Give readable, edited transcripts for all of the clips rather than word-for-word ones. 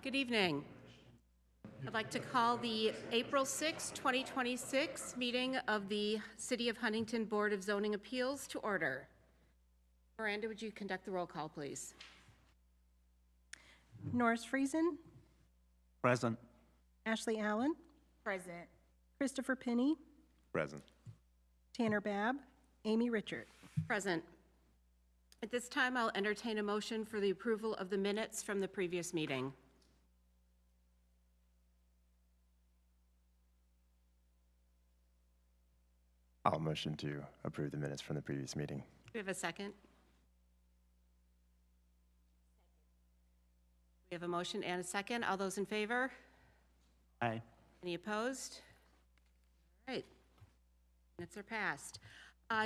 Good evening. I'd like to call the April 6, 2026 meeting of the City of Huntington Board of Zoning Appeals to order. Miranda, would you conduct the roll call, please? Norris Friesen, Present. Ashley Allen, Present. Christopher Penny, Present. Tanner Babb, Amy Richard. Present. At this time, I'll entertain a motion for the approval of the minutes from the previous meeting. I'll motion to approve the minutes from the previous meeting. Do we have a second? We have a motion and a second. All those in favor? Aye. Any opposed? All right. Minutes are passed.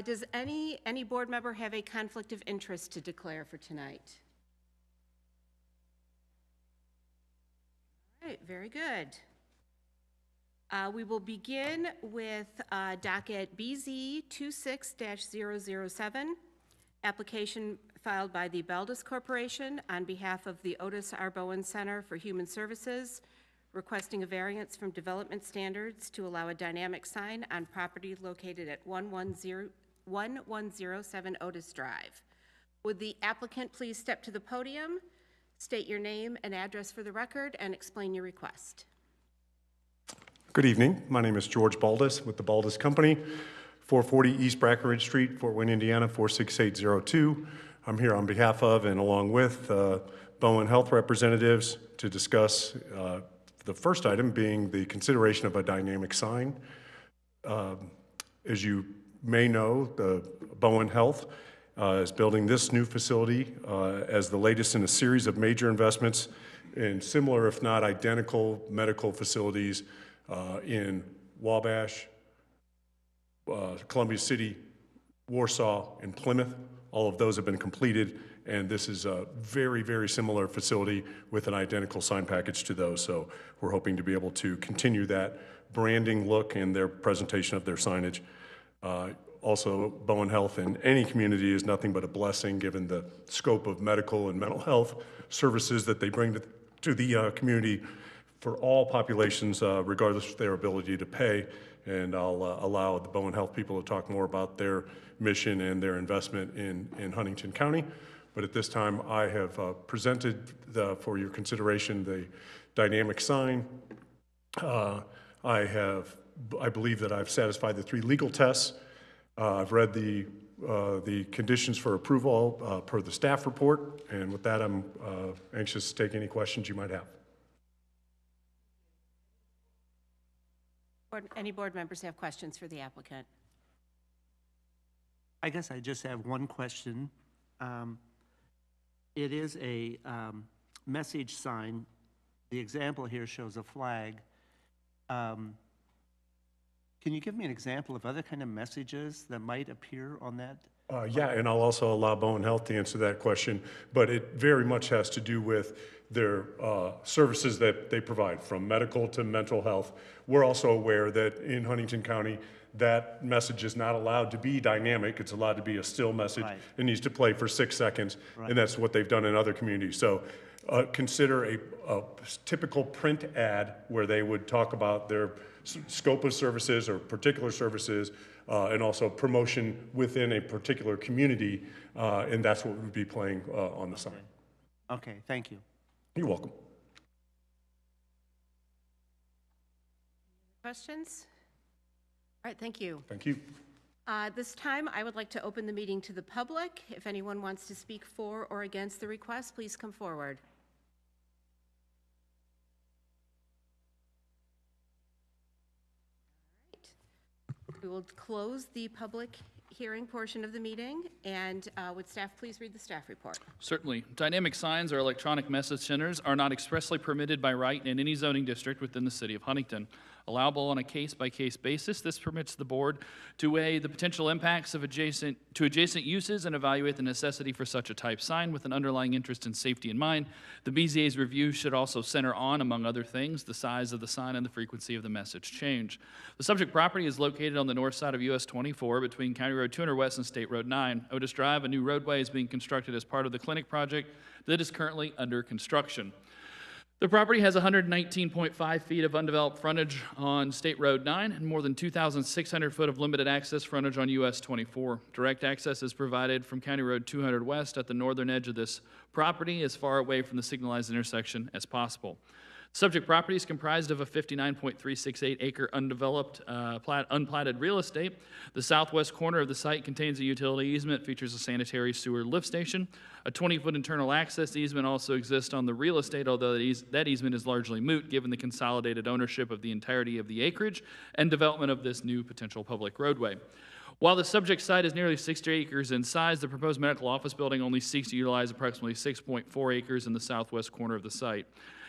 Does any board member have a conflict of interest to declare for tonight? All right, very good. We will begin with docket BZ 26-007, application filed by the Beldis Corporation on behalf of the Otis R. Bowen Center for Human Services, requesting a variance from development standards to allow a dynamic sign on property located at 1107 Otis Drive. Would the applicant please step to the podium, state your name and address for the record, and explain your request? Good evening. My name is George Baldus with the Baldus Company, 440 East Brackenridge Street, Fort Wayne, Indiana, 46802. I'm here on behalf of and along with Bowen Health representatives to discuss the first item being the consideration of a dynamic sign. As you may know, the Bowen Health is building this new facility as the latest in a series of major investments in similar, if not identical, medical facilities in Wabash, Columbia City, Warsaw, and Plymouth. All of those have been completed, and this is a very, very similar facility with an identical sign package to those. So we're hoping to be able to continue that branding look and their presentation of their signage. Also, Bowen Health in any community is nothing but a blessing given the scope of medical and mental health services that they bring to the community for all populations, regardless of their ability to pay. And I'll allow the Bowen Health people to talk more about their mission and their investment in Huntington County. But at this time, I have presented for your consideration the dynamic sign. I believe that I've satisfied the 3 legal tests. I've read the conditions for approval per the staff report. And with that, I'm anxious to take any questions you might have. Any board members have questions for the applicant? I guess I just have one question. It is a message sign. The example here shows a flag. Can you give me an example of other kind of messages that might appear on that? Yeah, and I'll also allow Bowen Health to answer that question, but it very much has to do with their services that they provide, from medical to mental health. We're also aware that in Huntington County, that message is not allowed to be dynamic. It's allowed to be a still message. Right. It needs to play for 6 seconds, Right. and that's what they've done in other communities. So consider a typical print ad where they would talk about their scope of services or particular services, and also promotion within a particular community, and that's what would be playing on the sign. Okay, thank you. You're welcome. Questions? All right, thank you. Thank you. This time, I would like to open the meeting to the public. If anyone wants to speak for or against the request, please come forward. All right. We will close the public hearing portion of the meeting, and would staff please read the staff report? Certainly. Dynamic signs or electronic message centers are not expressly permitted by right in any zoning district within the city of Huntington. Allowable on a case-by-case basis, this permits the board to weigh the potential impacts of adjacent uses and evaluate the necessity for such a type sign with an underlying interest in safety in mind. The BZA's review should also center on, among other things, the size of the sign and the frequency of the message change. The subject property is located on the north side of US 24 between County Road 200 West and State Road 9. Otis Drive, a new roadway, is being constructed as part of the clinic project that is currently under construction. The property has 119.5 feet of undeveloped frontage on State Road 9 and more than 2,600 foot of limited access frontage on US 24. Direct access is provided from County Road 200 West at the northern edge of this property, as far away from the signalized intersection as possible. Subject property is comprised of a 59.368 acre undeveloped, unplatted real estate. The southwest corner of the site contains a utility easement, features a sanitary sewer lift station. A 20-foot internal access easement also exists on the real estate, although that easement is largely moot given the consolidated ownership of the entirety of the acreage and development of this new potential public roadway. While the subject site is nearly 60 acres in size, the proposed medical office building only seeks to utilize approximately 6.4 acres in the southwest corner of the site.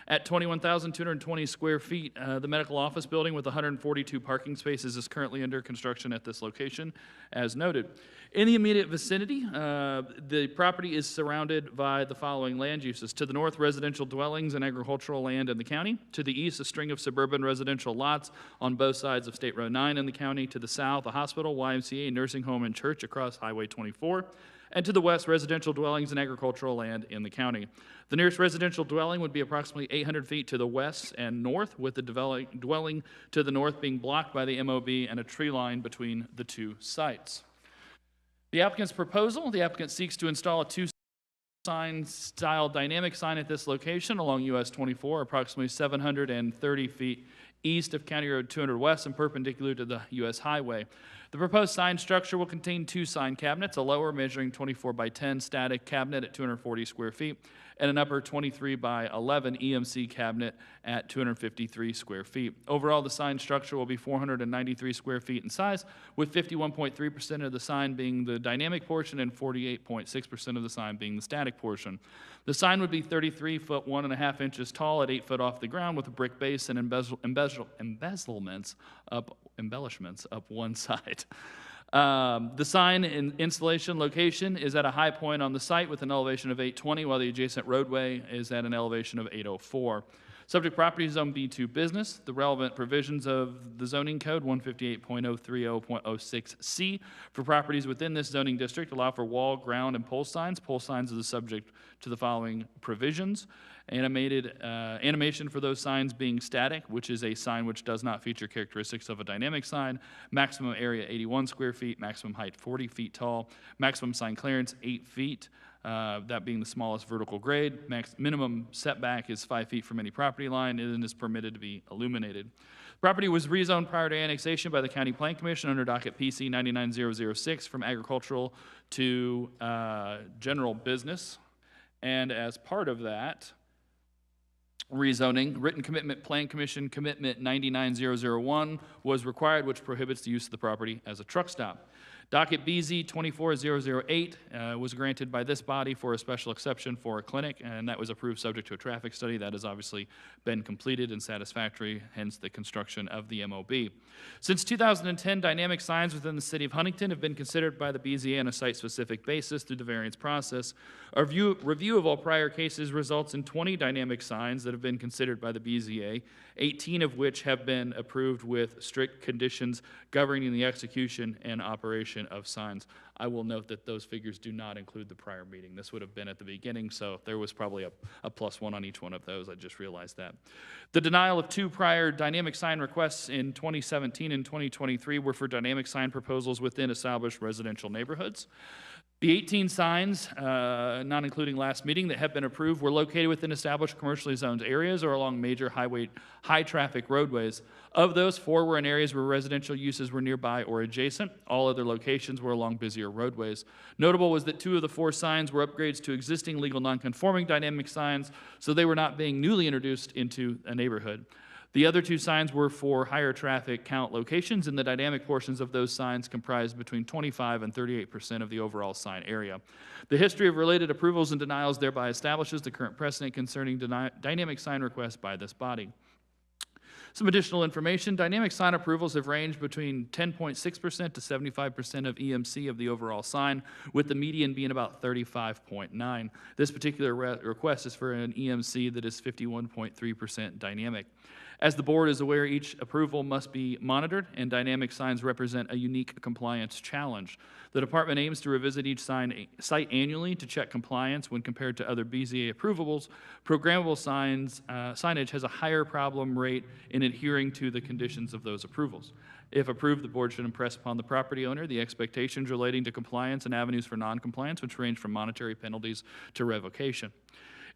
At 21,220 square feet, the medical office building with 142 parking spaces is currently under construction at this location, as noted. In the immediate vicinity, the property is surrounded by the following land uses. To the north, residential dwellings and agricultural land in the county. To the east, a string of suburban residential lots on both sides of State Road 9 in the county. To the south, a hospital, YMCA, nursing home, and church across Highway 24. And to the west, residential dwellings and agricultural land in the county. The nearest residential dwelling would be approximately 800 feet to the west and north, with the dwelling to the north being blocked by the MOB and a tree line between the two sites. The applicant's proposal, the applicant seeks to install a two-sign style dynamic sign at this location along US 24, approximately 730 feet east of County Road 200 West and perpendicular to the US Highway. The proposed sign structure will contain two sign cabinets, a lower measuring 24 by 10 static cabinet at 240 square feet, and an upper 23 by 11 EMC cabinet at 253 square feet. Overall, the sign structure will be 493 square feet in size, with 51.3% of the sign being the dynamic portion and 48.6% of the sign being the static portion. The sign would be 33 foot 1.5 inches tall at 8 foot off the ground, with a brick base and embellishments up one side. The sign and installation location is at a high point on the site with an elevation of 820, while the adjacent roadway is at an elevation of 804. Subject property is Zone B2 business. The relevant provisions of the zoning code 158.030.06C for properties within this zoning district allow for wall, ground, and pole signs. Pole signs are the subject to the following provisions. Animation for those signs being static, which is a sign which does not feature characteristics of a dynamic sign. Maximum area 81 square feet, maximum height 40 feet tall, maximum sign clearance 8 feet. That being the smallest vertical grade. Minimum setback is 5 feet from any property line and is permitted to be illuminated. Property was rezoned prior to annexation by the County Plan Commission under docket PC 99006 from agricultural to general business. And as part of that rezoning, written commitment Plan Commission commitment 99001 was required, which prohibits the use of the property as a truck stop. Docket BZ 24008 was granted by this body for a special exception for a clinic, and that was approved subject to a traffic study. That has obviously been completed and satisfactory, hence the construction of the MOB. Since 2010, dynamic signs within the city of Huntington have been considered by the BZA on a site-specific basis through the variance process. A review of all prior cases results in 20 dynamic signs that have been considered by the BZA, 18 of which have been approved with strict conditions governing the execution and operation of signs. I will note that those figures do not include the prior meeting. This would have been at the beginning, so there was probably a +1 on each one of those. I just realized that. The denial of 2 prior dynamic sign requests in 2017 and 2023 were for dynamic sign proposals within established residential neighborhoods. The 18 signs, not including last meeting, that have been approved were located within established commercially zoned areas or along major high-traffic roadways. Of those, 4 were in areas where residential uses were nearby or adjacent. All other locations were along busier roadways. Notable was that 2 of the 4 signs were upgrades to existing legal nonconforming dynamic signs, so they were not being newly introduced into a neighborhood. The other 2 signs were for higher traffic count locations, and the dynamic portions of those signs comprised between 25% and 38% of the overall sign area. The history of related approvals and denials thereby establishes the current precedent concerning dynamic sign requests by this body. Some additional information: dynamic sign approvals have ranged between 10.6% to 75% of EMC of the overall sign, with the median being about 35.9. This particular request is for an EMC that is 51.3% dynamic. As the board is aware, each approval must be monitored, and dynamic signs represent a unique compliance challenge. The department aims to revisit each site annually to check compliance when compared to other BZA approvables. Programmable signage has a higher problem rate in adhering to the conditions of those approvals. If approved, the board should impress upon the property owner the expectations relating to compliance and avenues for noncompliance, which range from monetary penalties to revocation.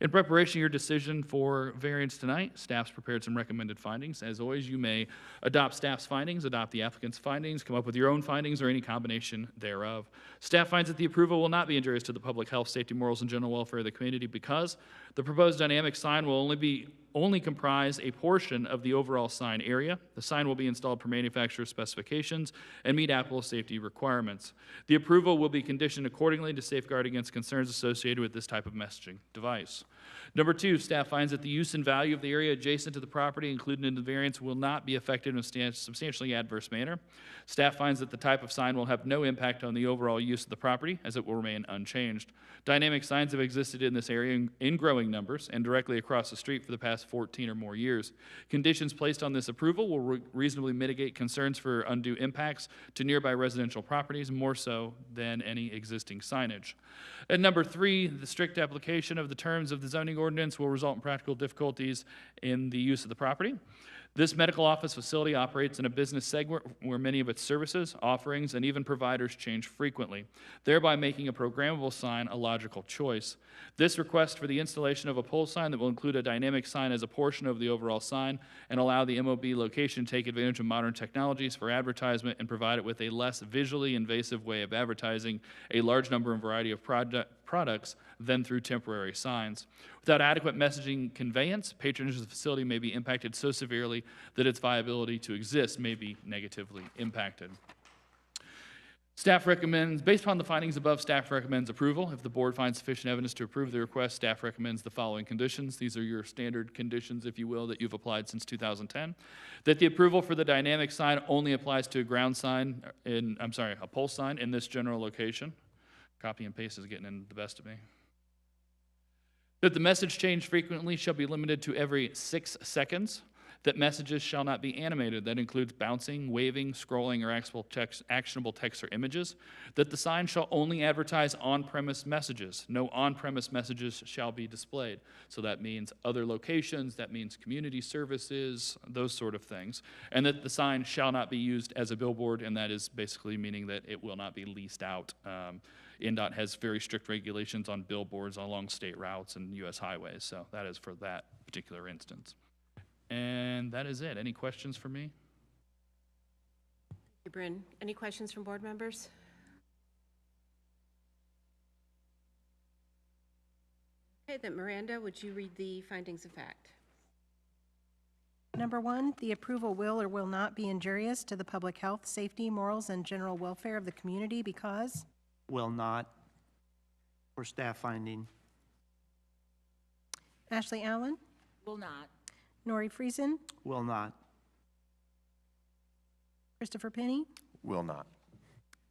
In preparation of your decision for variance tonight, staff's prepared some recommended findings. As always, you may adopt staff's findings, adopt the applicant's findings, come up with your own findings, or any combination thereof. Staff finds that the approval will not be injurious to the public health, safety, morals, and general welfare of the community because the proposed dynamic sign will only comprise a portion of the overall sign area. The sign will be installed per manufacturer's specifications and meet Apple safety requirements. The approval will be conditioned accordingly to safeguard against concerns associated with this type of messaging device. Number two, staff finds that the use and value of the area adjacent to the property included in the variance will not be affected in a substantially adverse manner. Staff finds that the type of sign will have no impact on the overall use of the property, as it will remain unchanged. Dynamic signs have existed in this area in growing numbers and directly across the street for the past 14 or more years. Conditions placed on this approval will reasonably mitigate concerns for undue impacts to nearby residential properties, more so than any existing signage. And number three, the strict application of the terms of the zoning ordinance will result in practical difficulties in the use of the property. This medical office facility operates in a business segment where many of its services, offerings, and even providers change frequently, thereby making a programmable sign a logical choice. This request for the installation of a pole sign that will include a dynamic sign as a portion of the overall sign and allow the MOB location to take advantage of modern technologies for advertisement and provide it with a less visually invasive way of advertising a large number and variety of products than through temporary signs. Without adequate messaging conveyance, patronage of the facility may be impacted so severely that its viability to exist may be negatively impacted. Staff recommends, based upon the findings above, staff recommends approval. If the board finds sufficient evidence to approve the request, staff recommends the following conditions. These are your standard conditions, if you will, that you've applied since 2010. That the approval for the dynamic sign only applies to a ground sign a pole sign in this general location. Copy and paste is getting in the best of me. That the message change frequently shall be limited to every 6 seconds. That messages shall not be animated. That includes bouncing, waving, scrolling, or actionable text or images. That the sign shall only advertise on-premise messages. No on-premise messages shall be displayed. So that means other locations, that means community services, those sort of things. And that the sign shall not be used as a billboard, and that is basically meaning that it will not be leased out. NDOT has very strict regulations on billboards along state routes and U.S. highways, so that is for that particular instance. And that is it. Any questions for me? Thank you, Bryn. Any questions from board members? Okay, then Miranda, would you read the findings of fact? Number one, the approval will or will not be injurious to the public health, safety, morals, and general welfare of the community because Will not, for staff finding. Ashley Allen, Will not. Nori Friesen, Will not. Christopher Penny, Will not.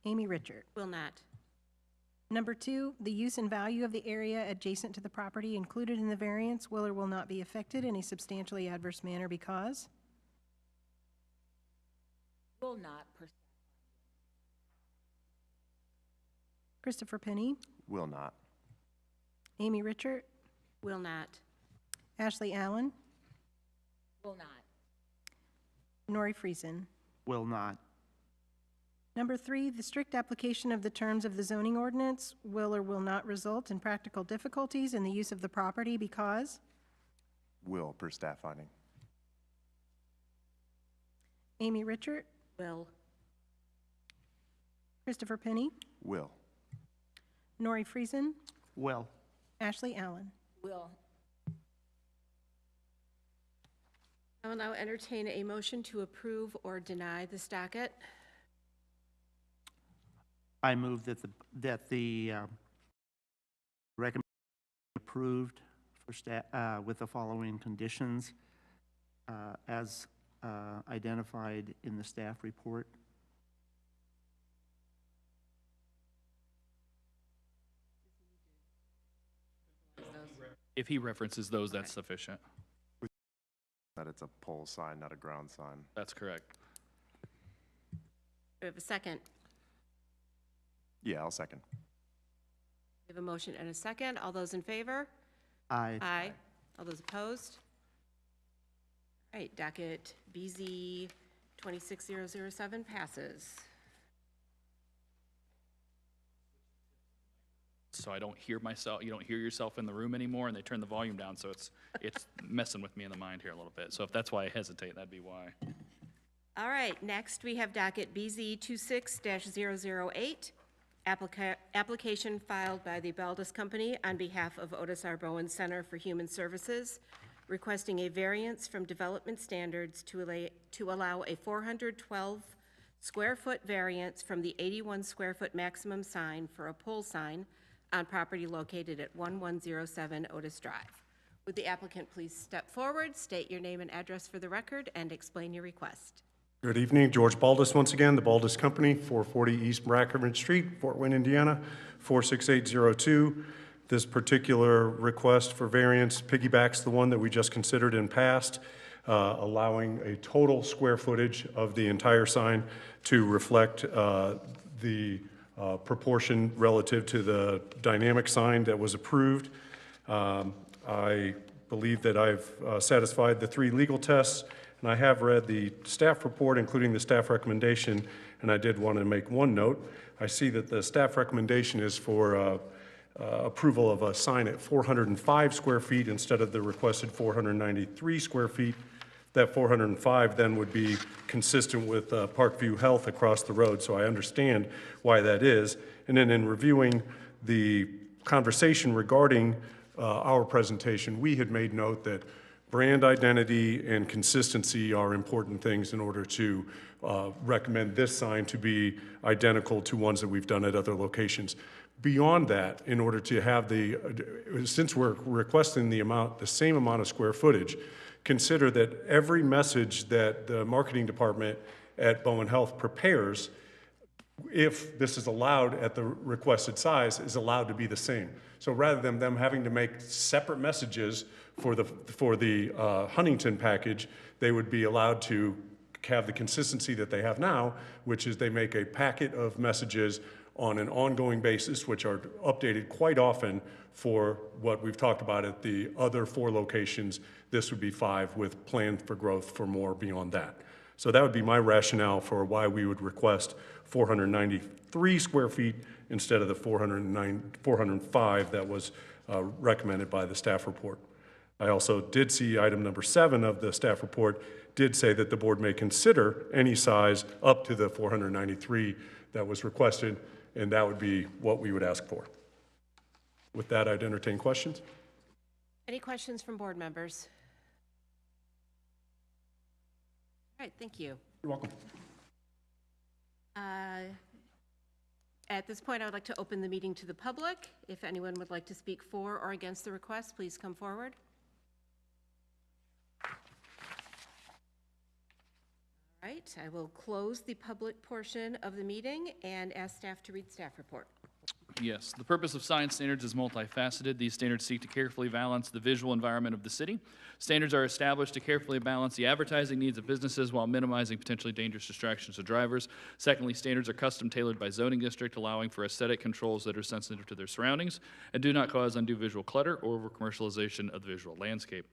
Amy Richard. Will not. Number two, the use and value of the area adjacent to the property included in the variance will or will not be affected in a substantially adverse manner because Will not. Christopher Penny, Will not. Amy Richard, Will not. Ashley Allen, Will not. Nori Friesen. Will not. Number three, the strict application of the terms of the zoning ordinance will or will not result in practical difficulties in the use of the property because Will per staff finding. Amy Richard, Will. Christopher Penny, Will. Nori Friesen, Will. Ashley Allen. Will. I will now entertain a motion to approve or deny this docket. I move that the recommendation approved for staff with the following conditions as identified in the staff report. If he references those, that's sufficient. that it's a pole sign, not a ground sign. That's correct. We have a second. Yeah, I'll second. We have a motion and a second. All those in favor? Aye. Aye. All those opposed? All right, docket BZ 26007 passes. So I don't hear myself, you don't hear yourself in the room anymore, and they turn the volume down, so it's messing with me in the mind here a little bit. So if that's why I hesitate, that'd be why. All right, next we have docket BZ 26-008, application filed by the Baldus Company on behalf of Otis R. Bowen Center for Human Services, requesting a variance from development standards to allow a 412 square foot variance from the 81 square foot maximum sign for a pole sign on property located at 1107 Otis Drive. Would the applicant please step forward, state your name and address for the record, and explain your request? Good evening, George Baldus once again, the Baldus Company, 440 East Brackerman Street, Fort Wayne, Indiana, 46802. This particular request for variance piggybacks the one that we just considered and passed, allowing a total square footage of the entire sign to reflect the proportion relative to the dynamic sign that was approved. I believe that I've satisfied the 3 legal tests, and I have read the staff report, including the staff recommendation, and I did want to make one note. I see that the staff recommendation is for approval of a sign at 405 square feet instead of the requested 493 square feet. That 405 then would be consistent with Parkview Health across the road, so I understand why that is. And then in reviewing the conversation regarding our presentation, we had made note that brand identity and consistency are important things in order to recommend this sign to be identical to ones that we've done at other locations. Beyond that, in order to have since we're requesting the same amount of square footage, consider that every message that the marketing department at Bowen Health prepares, if this is allowed at the requested size, is allowed to be the same. So rather than them having to make separate messages for the Huntington package, they would be allowed to have the consistency that they have now, which is they make a packet of messages on an ongoing basis, which are updated quite often for what we've talked about at the other 4 locations. This would be 5 with plans for growth for more beyond that. So that would be my rationale for why we would request 493 square feet instead of the 405 that was recommended by the staff report. I also did see item number 7 of the staff report did say that the board may consider any size up to the 493 that was requested, and that would be what we would ask for. With that, I'd entertain questions. Any questions from board members? All right, thank you. You're welcome. At this point, I would like to open the meeting to the public. If anyone would like to speak for or against the request, please come forward. All right, I will close the public portion of the meeting and ask staff to read staff report. Yes, the purpose of sign standards is multifaceted. These standards seek to carefully balance the visual environment of the city. Standards are established to carefully balance the advertising needs of businesses while minimizing potentially dangerous distractions to drivers. Secondly, standards are custom tailored by zoning district, allowing for aesthetic controls that are sensitive to their surroundings and do not cause undue visual clutter or over-commercialization of the visual landscape.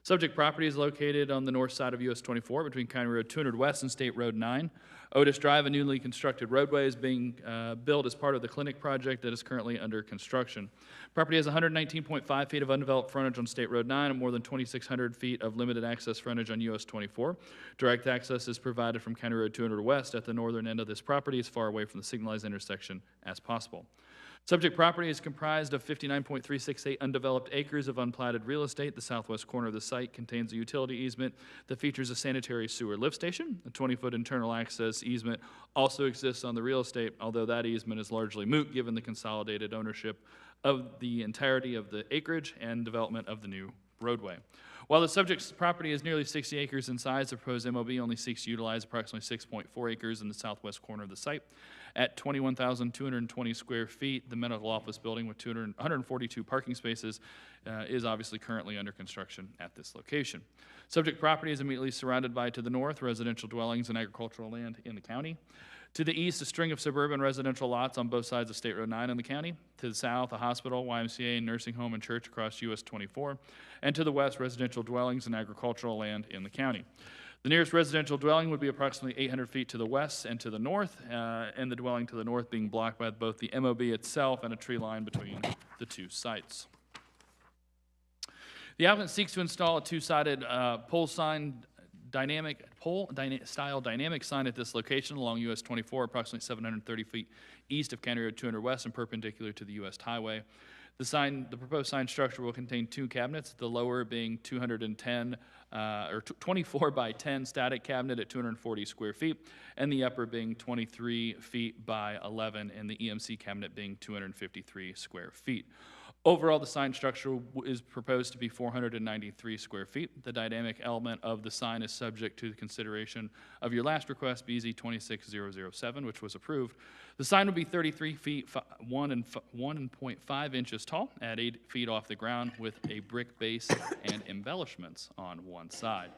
Subject property is located on the north side of US 24 between County Road 200 West and State Road 9. Otis Drive, a newly constructed roadway, is being built as part of the clinic project that is currently under construction. Property has 119.5 feet of undeveloped frontage on State Road 9 and more than 2,600 feet of limited access frontage on US 24. Direct access is provided from County Road 200 West at the northern end of this property, as far away from the signalized intersection as possible. Subject property is comprised of 59.368 undeveloped acres of unplatted real estate. The southwest corner of the site contains a utility easement that features a sanitary sewer lift station. A 20-foot internal access easement also exists on the real estate, although that easement is largely moot given the consolidated ownership of the entirety of the acreage and development of the new roadway. While the subject's property is nearly 60 acres in size, the proposed MOB only seeks to utilize approximately 6.4 acres in the southwest corner of the site. At 21,220 square feet, the medical office building with 142 parking spaces is obviously currently under construction at this location. Subject property is immediately surrounded by, to the north, residential dwellings and agricultural land in the county. To the east, a string of suburban residential lots on both sides of State Road 9 in the county. To the south, a hospital, YMCA, nursing home, and church across US 24. And to the west, residential dwellings and agricultural land in the county. The nearest residential dwelling would be approximately 800 feet to the west and to the north, and the dwelling to the north being blocked by both the MOB itself and a tree line between the two sites. The applicant seeks to install a two-sided style dynamic sign at this location along US 24, approximately 730 feet east of County Road 200 West and perpendicular to the US Highway. The proposed sign structure will contain two cabinets, the lower being 24 by 10 static cabinet at 240 square feet, and the upper being 23 feet by 11, and the EMC cabinet being 253 square feet. Overall, the sign structure is proposed to be 493 square feet. The dynamic element of the sign is subject to the consideration of your last request, BZ 26007, which was approved. The sign would be 33 feet 1.5 inches tall at 8 feet off the ground with a brick base and embellishments on one side.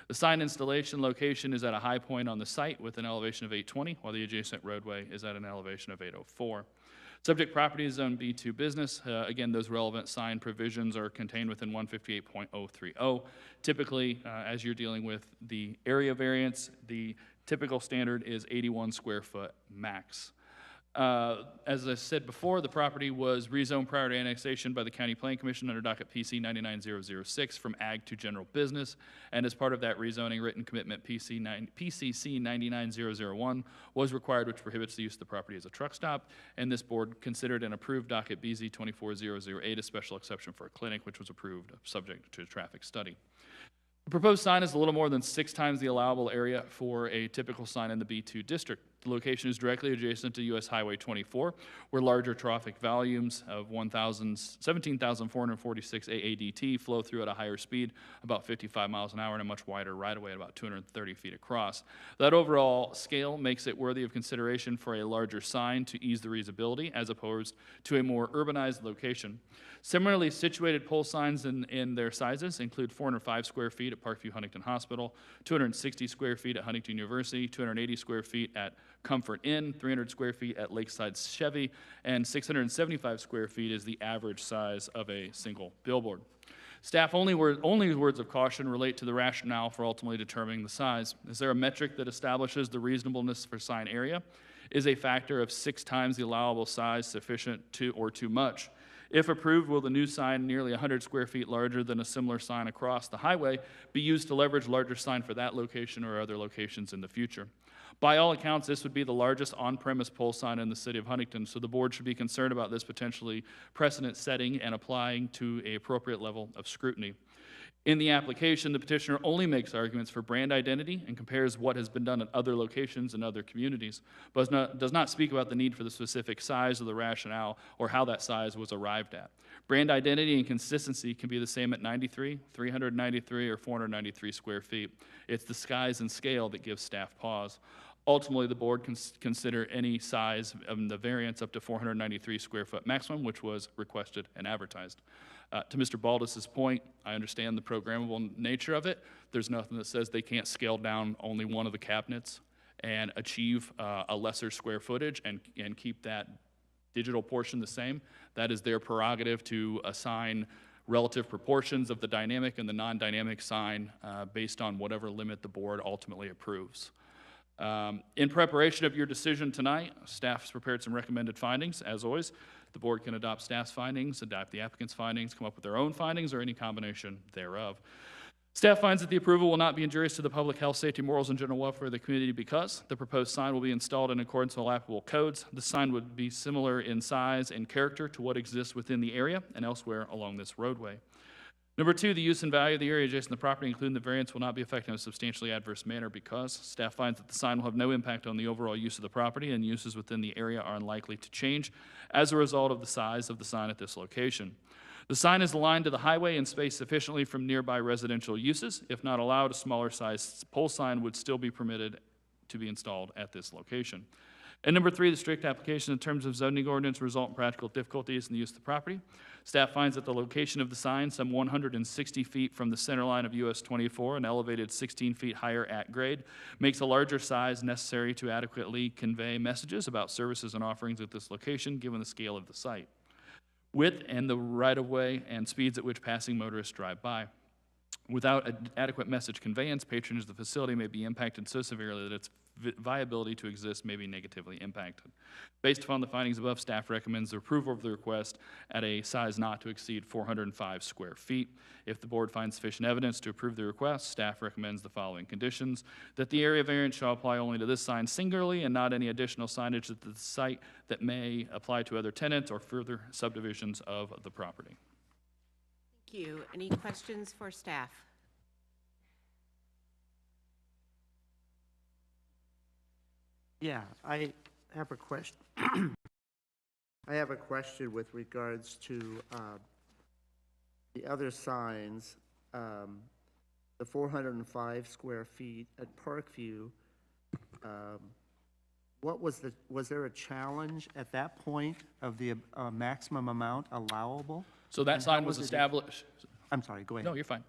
The sign installation location is at a high point on the site with an elevation of 820, while the adjacent roadway is at an elevation of 804. Subject property is Zone B2 business. Again, those relevant sign provisions are contained within 158.030. Typically, as you're dealing with the area variance, the typical standard is 81 square foot max. As I said before, the property was rezoned prior to annexation by the County Planning Commission under docket PC 99006 from ag to general business, and as part of that rezoning, written commitment PCC 99001 was required, which prohibits the use of the property as a truck stop, and this board considered and approved docket BZ 24008, a special exception for a clinic, which was approved subject to a traffic study. The proposed sign is a little more than 6 times the allowable area for a typical sign in the B2 district. The location is directly adjacent to US Highway 24, where larger traffic volumes of 17,446 AADT flow through at a higher speed, about 55 miles an hour, and a much wider right-of-way at about 230 feet across. That overall scale makes it worthy of consideration for a larger sign to ease the reusability, as opposed to a more urbanized location. Similarly situated pole signs in their sizes include 405 square feet at Parkview Huntington Hospital, 260 square feet at Huntington University, 280 square feet at Comfort Inn, 300 square feet at Lakeside Chevy, and 675 square feet is the average size of a single billboard. Staff only words of caution relate to the rationale for ultimately determining the size. Is there a metric that establishes the reasonableness for sign area? Is a factor of 6 times the allowable size sufficient or too much? If approved, will the new sign, nearly 100 square feet larger than a similar sign across the highway, be used to leverage larger sign for that location or other locations in the future? By all accounts, this would be the largest on-premise pole sign in the city of Huntington, so the board should be concerned about this potentially precedent setting and applying to an appropriate level of scrutiny. In the application, the petitioner only makes arguments for brand identity and compares what has been done at other locations in other communities, but does not speak about the need for the specific size of the rationale or how that size was arrived at. Brand identity and consistency can be the same at 93, 393, or 493 square feet. It's the size and scale that gives staff pause. Ultimately, the board can consider any size of the variance up to 493 square foot maximum, which was requested and advertised. To Mr. Baldus's point, I understand the programmable nature of it. There's nothing that says they can't scale down only one of the cabinets and achieve a lesser square footage and keep that digital portion the same. That is their prerogative to assign relative proportions of the dynamic and the non-dynamic sign based on whatever limit the board ultimately approves. In preparation of your decision tonight, staff has prepared some recommended findings. As always, the board can adopt staff's findings, adopt the applicant's findings, come up with their own findings, or any combination thereof. Staff finds that the approval will not be injurious to the public health, safety, morals, and general welfare of the community because the proposed sign will be installed in accordance with all applicable codes. The sign would be similar in size and character to what exists within the area and elsewhere along this roadway. Number 2, the use and value of the area adjacent to the property, including the variance, will not be affected in a substantially adverse manner because staff finds that the sign will have no impact on the overall use of the property and uses within the area are unlikely to change as a result of the size of the sign at this location. The sign is aligned to the highway and spaced sufficiently from nearby residential uses. If not allowed, a smaller sized pole sign would still be permitted to be installed at this location. And number 3, the strict application in terms of zoning ordinance result in practical difficulties in the use of the property. Staff finds that the location of the sign, some 160 feet from the center line of US 24 and elevated 16 feet higher at grade, makes a larger size necessary to adequately convey messages about services and offerings at this location, given the scale of the site, width and the right-of-way and speeds at which passing motorists drive by. Without adequate message conveyance, patronage of the facility may be impacted so severely that its viability to exist may be negatively impacted. Based upon the findings above, staff recommends the approval of the request at a size not to exceed 405 square feet. If the board finds sufficient evidence to approve the request, staff recommends the following conditions: that the area variance shall apply only to this sign singularly and not any additional signage at the site that may apply to other tenants or further subdivisions of the property. Thank you. Any questions for staff? Yeah, I have a question. I have a question with regards to the other signs, the 405 square feet at Parkview. Was there a challenge at that point of the maximum amount allowable? So that And sign how was was it- established. I'm sorry, go ahead. No, you're fine.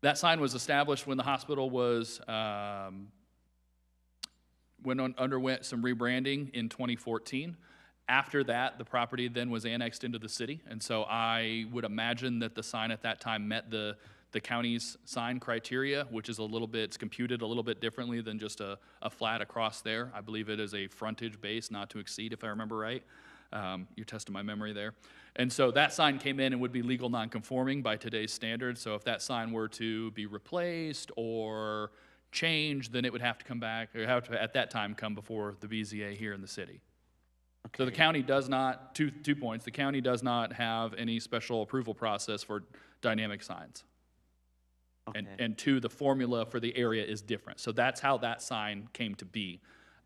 That sign was established when the hospital was, underwent some rebranding in 2014. After that, the property then was annexed into the city, and so I would imagine that the sign at that time met the county's sign criteria, which is a little bit, it's computed a little bit differently than just a flat across there. I believe it is a frontage base not to exceed, if I remember right. You're testing my memory there. And so that sign came in and would be legal nonconforming by today's standards. So if that sign were to be replaced or changed, then it would have to come back, or have to, at that time, come before the BZA here in the city. So the county does not, two points, the county does not have any special approval process for dynamic signs. Okay. And two, the formula for the area is different. So that's how that sign came to be.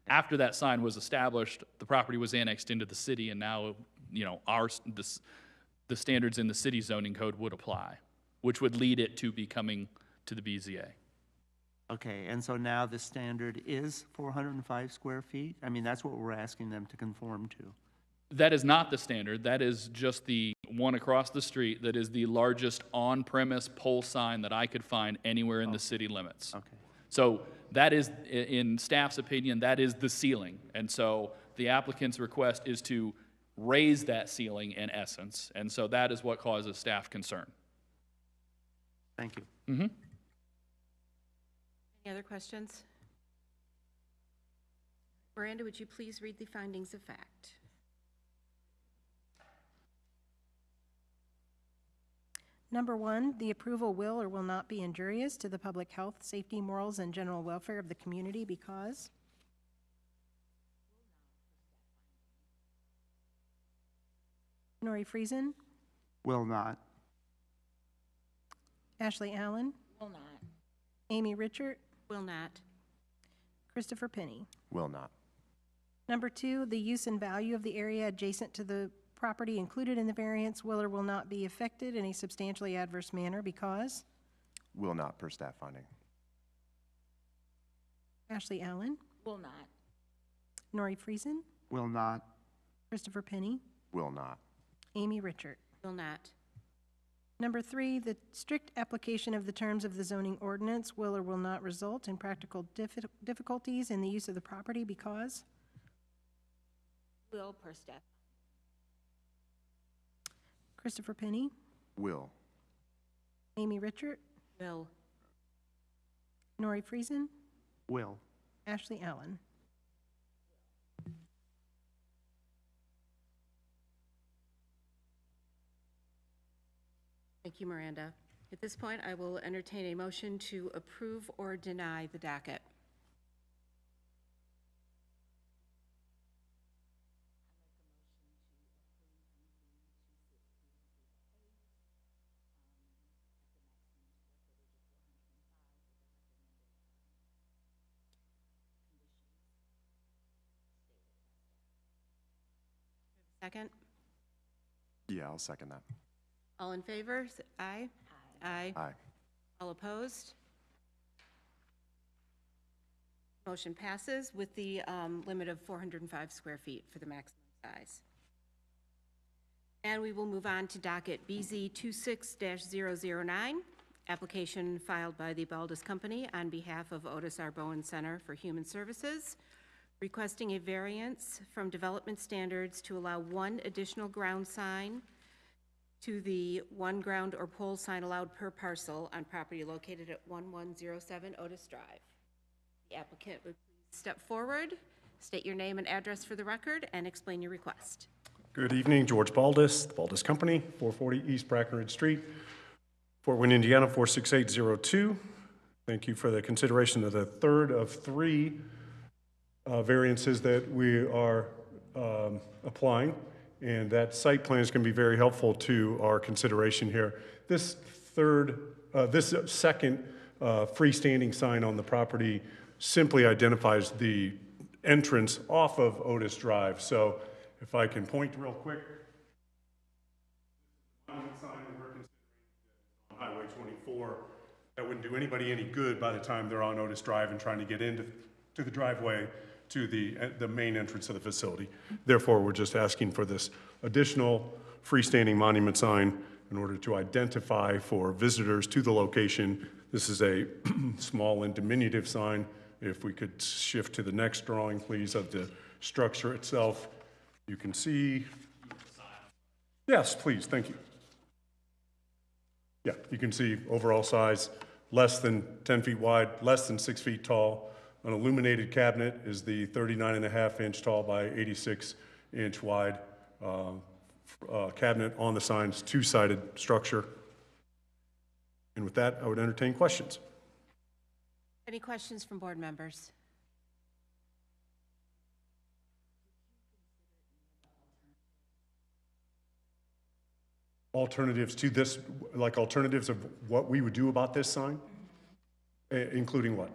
After that sign was established, the property was annexed into the city, and now, you know, the standards in the city zoning code would apply, which would lead it to be coming to the BZA. Okay, and so now the standard is 405 square feet? I mean, that's what we're asking them to conform to. That is not the standard. That is just the one across the street that is the largest on-premise pole sign that I could find anywhere in the city limits. Okay. So that is, in staff's opinion, that is the ceiling. And so the applicant's request is to raise that ceiling in essence. And so that is what causes staff concern. Thank you. Mm-hmm. Any other questions? Miranda, would you please read the findings of fact? Number 1, the approval will or will not be injurious to the public health, safety, morals, and general welfare of the community because Nori Friesen, Will not. Ashley Allen, Will not. Amy Richert, Will not. Christopher Penny. Will not. Number 2, the use and value of the area adjacent to the property included in the variance will or will not be affected in a substantially adverse manner because Will not per staff finding. Ashley Allen, Will not. Nori Friesen, Will not. Christopher Penny, Will not. Amy Richert. Will not. Number 3, the strict application of the terms of the zoning ordinance will or will not result in practical difficulties in the use of the property because Will per staff. Christopher Penny, Will. Amy Richert, Will. Nori Friesen, Will. Ashley Allen. Thank you, Miranda. At this point, I will entertain a motion to approve or deny the docket. Second? Yeah, I'll second that. All in favor? Aye. Aye. Aye. All opposed? Motion passes with the limit of 405 square feet for the maximum size. And we will move on to docket BZ 26-009, application filed by the Baldus Company on behalf of Otis R. Bowen Center for Human Services, requesting a variance from development standards to allow one additional ground sign to the one ground or pole sign allowed per parcel on property located at 1107 Otis Drive. The applicant would please step forward, state your name and address for the record, and explain your request. Good evening, George Baldus, the Baldus Company, 440 East Brackenridge Street, Fort Wayne, Indiana, 46802. Thank you for the consideration of the third of three variances that we are applying, and that site plan is going to be very helpful to our consideration here. This second freestanding sign on the property simply identifies the entrance off of Otis Drive. So if I can point real quick, sign that we're considering on Highway 24, that wouldn't do anybody any good by the time they're on Otis Drive and trying to get into the driveway to the main entrance of the facility. Therefore, we're just asking for this additional freestanding monument sign in order to identify for visitors to the location. This is a small and diminutive sign. If we could shift to the next drawing, please, of the structure itself. You can see, yes, please, thank you. Yeah, you can see overall size, less than 10 feet wide, less than 6 feet tall. An illuminated cabinet is the 39.5-inch tall by 86-inch wide cabinet on the sign's two-sided structure. And with that, I would entertain questions. Any questions from board members? Alternatives to this, like alternatives of what we would do about this sign? Including what?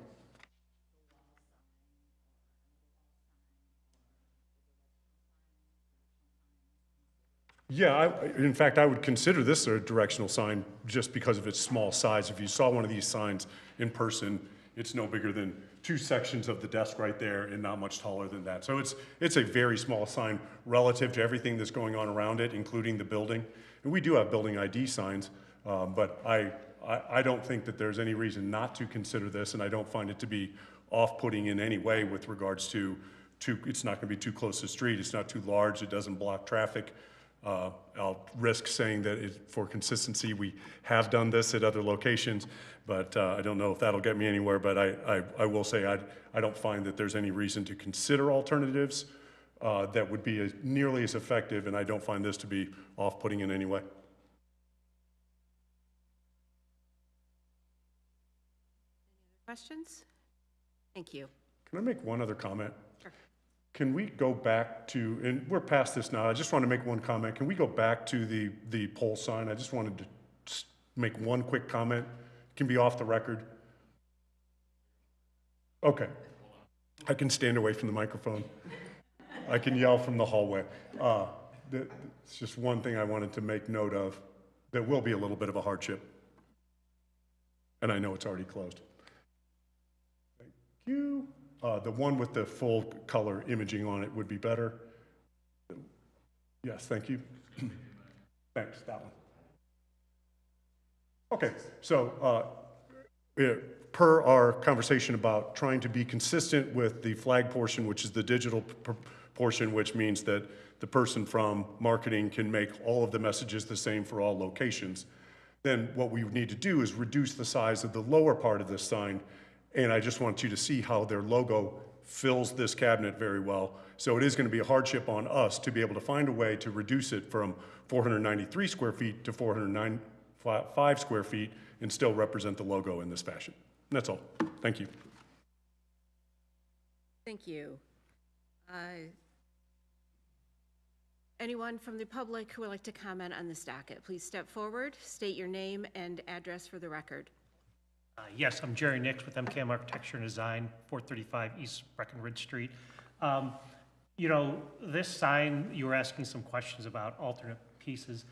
Yeah, in fact, I would consider this a directional sign just because of its small size. If you saw one of these signs in person, it's no bigger than two sections of the desk right there and not much taller than that. So it's a very small sign relative to everything that's going on around it, including the building. And we do have building ID signs, but I don't think that there's any reason not to consider this, and I don't find it to be off-putting in any way with regards to it's not going to be too close to the street, it's not too large, it doesn't block traffic. I'll risk saying that for consistency, we have done this at other locations, but I don't know if that'll get me anywhere, but I will say I don't find that there's any reason to consider alternatives that would be nearly as effective, and I don't find this to be off-putting in any way. Questions? Thank you. Can I make one other comment? Sure. Can we go back to, and we're past this now, I just want to make one comment. Can we go back to the pole sign? I just wanted to make one quick comment. It can be off the record. Okay. I can stand away from the microphone. I can yell from the hallway. It's just one thing I wanted to make note of. There will be a little bit of a hardship. And I know it's already closed. Thank you. The one with the full color imaging on it would be better. Yes, thank you. Thanks, that one. Okay, so per our conversation about trying to be consistent with the flag portion, which is the digital portion, which means that the person from marketing can make all of the messages the same for all locations, then what we need to do is reduce the size of the lower part of this sign. And I just want you to see how their logo fills this cabinet very well. So it is going to be a hardship on us to be able to find a way to reduce it from 493 square feet to 405 square feet and still represent the logo in this fashion. And that's all. Thank you. Thank you. Anyone from the public who would like to comment on this docket, please step forward, state your name and address for the record. Yes, I'm Jerry Nix with MKM Architecture and Design, 435 East Breckenridge Street. You know, this sign, you were asking some questions about alternate pieces.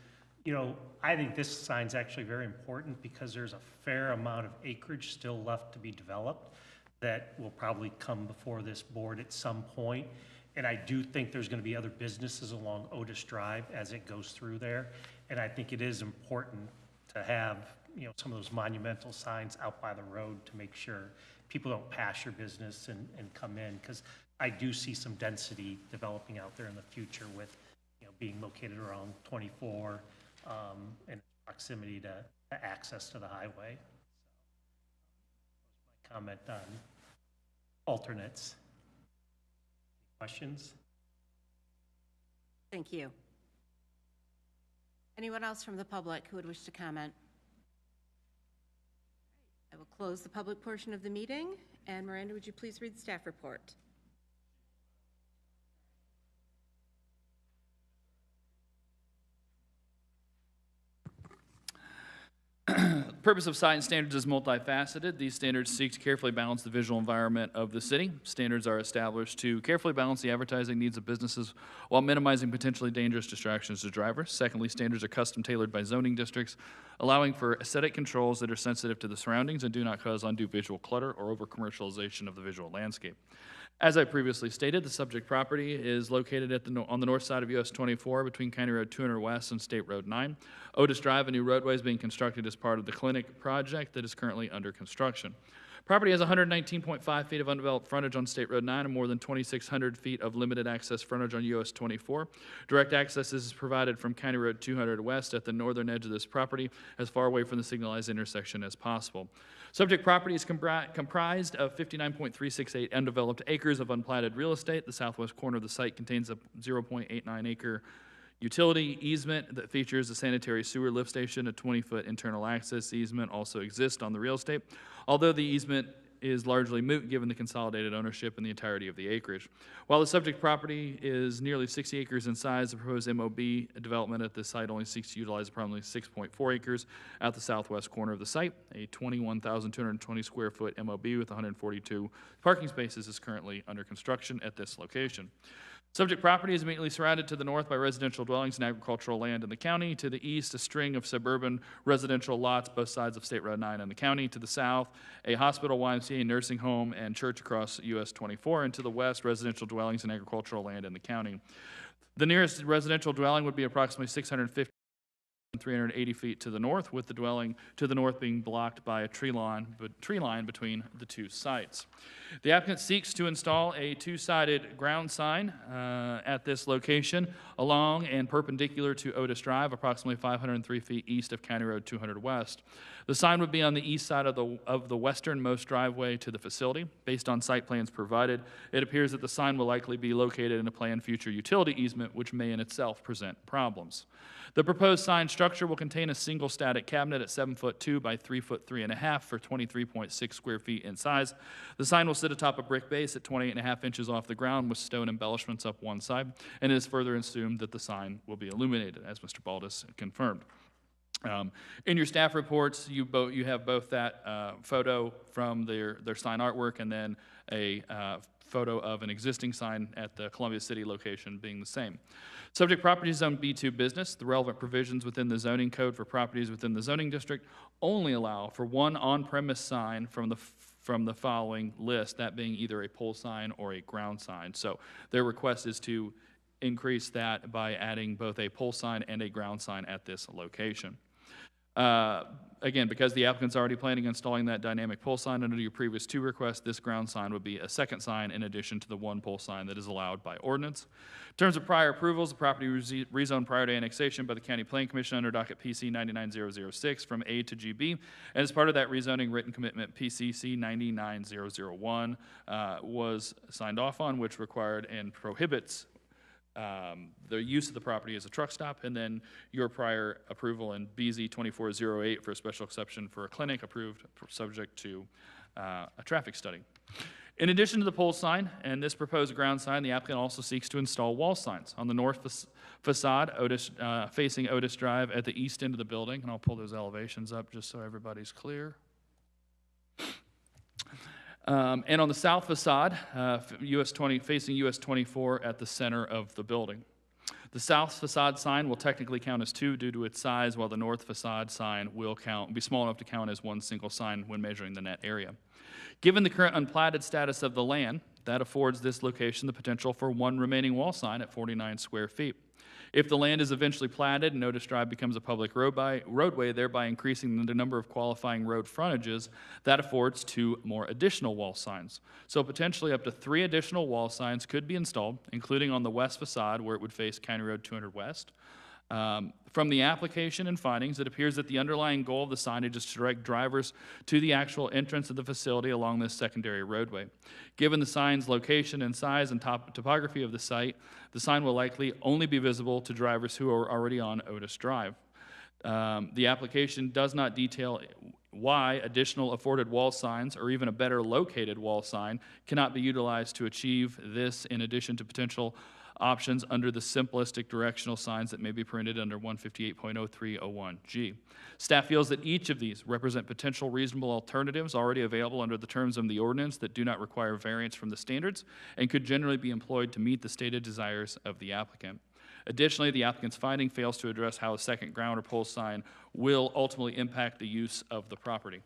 You know, I think this sign's actually very important because there's a fair amount of acreage still left to be developed that will probably come before this board at some point. And I do think there's gonna be other businesses along Otis Drive as it goes through there. And I think it is important to have, you know, some of those monumental signs out by the road to make sure people don't pass your business and come in. Because I do see some density developing out there in the future with, you know, being located around 24, and proximity to access to the highway. My comment on alternates. Questions? Thank you. Anyone else from the public who would wish to comment? I will close the public portion of the meeting. And Miranda, would you please read the staff report? The purpose of sign standards is multifaceted. These standards seek to carefully balance the visual environment of the city. Standards are established to carefully balance the advertising needs of businesses while minimizing potentially dangerous distractions to drivers. Secondly, standards are custom tailored by zoning districts, allowing for aesthetic controls that are sensitive to the surroundings and do not cause undue visual clutter or over-commercialization of the visual landscape. As I previously stated, the subject property is located on the north side of US 24 between County Road 200 West and State Road 9. Otis Drive, a new roadway, is being constructed as part of the clinic project that is currently under construction. Property has 119.5 feet of undeveloped frontage on State Road 9 and more than 2,600 feet of limited access frontage on US 24. Direct access is provided from County Road 200 West at the northern edge of this property, as far away from the signalized intersection as possible. Subject property is comprised of 59.368 undeveloped acres of unplatted real estate. The southwest corner of the site contains a 0.89 acre utility easement that features a sanitary sewer lift station. A 20-foot internal access easement also exists on the real estate, although the easement is largely moot given the consolidated ownership in the entirety of the acreage. While the subject property is nearly 60 acres in size, the proposed MOB development at this site only seeks to utilize approximately 6.4 acres at the southwest corner of the site. A 21,220 square foot MOB with 142 parking spaces is currently under construction at this location. Subject property is immediately surrounded to the north by residential dwellings and agricultural land in the county. To the east, a string of suburban residential lots, both sides of State Road 9 in the county. To the south, a hospital, YMCA, nursing home, and church across US 24. And to the west, residential dwellings and agricultural land in the county. The nearest residential dwelling would be approximately 650 and 380 feet to the north, with the dwelling to the north being blocked by a tree line between the two sites. The applicant seeks to install a two-sided ground sign at this location along and perpendicular to Otis Drive, approximately 503 feet east of County Road 200 West. The sign would be on the east side of the westernmost driveway to the facility. Based on site plans provided, it appears that the sign will likely be located in a planned future utility easement, which may in itself present problems. The proposed sign structure will contain a single static cabinet at 7'2" by 3'3.5" for 23.6 square feet in size. The sign will sit atop a brick base at 28.5 inches off the ground with stone embellishments up one side, and it is further assumed that the sign will be illuminated, as Mr. Baldus confirmed. In your staff reports, you have both that photo from their sign artwork and then a photo of an existing sign at the Columbia City location being the same. Subject property is zoned B2 business. The relevant provisions within the zoning code for properties within the zoning district only allow for one on-premise sign from the following list, that being either a pole sign or a ground sign. So their request is to increase that by adding both a pole sign and a ground sign at this location. Again, because the applicant's already planning on installing that dynamic pole sign under your previous two requests, this ground sign would be a second sign in addition to the one pole sign that is allowed by ordinance. In terms of prior approvals, the property was rezoned prior to annexation by the County Planning Commission under docket PC 99006 from A to GB. And as part of that rezoning, written commitment PCC 99001 was signed off on, which required and prohibits the use of the property as a truck stop, and then your prior approval in BZ 2408 for a special exception for a clinic approved subject to a traffic study. In addition to the pole sign and this proposed ground sign, the applicant also seeks to install wall signs on the north facade, facing Otis Drive at the east end of the building, and I'll pull those elevations up just so everybody's clear. And on the south facade, facing US 24 at the center of the building. The south facade sign will technically count as 2 due to its size, while the north facade sign will be small enough to count as one single sign when measuring the net area. Given the current unplatted status of the land, that affords this location the potential for one remaining wall sign at 49 square feet. If the land is eventually platted and Otis Drive becomes a public roadway, thereby increasing the number of qualifying road frontages, that affords 2 more additional wall signs. So potentially up to 3 additional wall signs could be installed, including on the west facade where it would face County Road 200 West. From the application and findings, it appears that the underlying goal of the signage is to direct drivers to the actual entrance of the facility along this secondary roadway. Given the sign's location and size and topography of the site, the sign will likely only be visible to drivers who are already on Otis Drive. The application does not detail why additional afforded wall signs or even a better located wall sign cannot be utilized to achieve this in addition to potential options under the simplistic directional signs that may be printed under 158.0301G. Staff feels that each of these represent potential reasonable alternatives already available under the terms of the ordinance that do not require variance from the standards and could generally be employed to meet the stated desires of the applicant. Additionally, the applicant's finding fails to address how a second ground or pole sign will ultimately impact the use of the property.